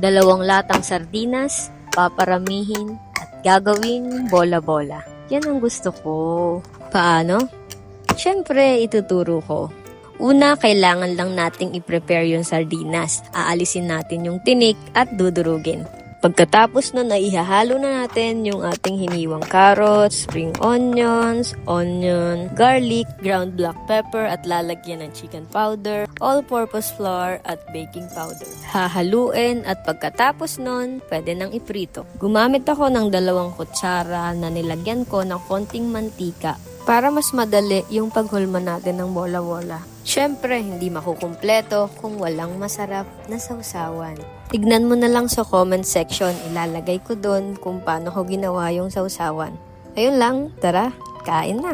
2 latang sardinas, paparamihin, at gagawing bola-bola. Yan ang gusto ko. Paano? Siyempre, ituturo ko. Una, kailangan lang nating i-prepare yung sardinas. Aalisin natin yung tinik at dudurugin. Pagkatapos nun, ay ihahalo na natin yung ating hiniwang carrots, spring onions, onion, garlic, ground black pepper at lalagyan ng chicken powder, all-purpose flour at baking powder. Hahaluin at pagkatapos nun, pwede nang iprito. Gumamit ako ng 2 kutsara na nilagyan ko ng konting mantika para mas madali yung paghulma natin ng bola-bola. Siyempre, hindi makukumpleto kung walang masarap na sausawan. Tignan mo na lang sa comment section, ilalagay ko doon kung paano ko ginawa yung sausawan. Ayun lang, tara, kain na!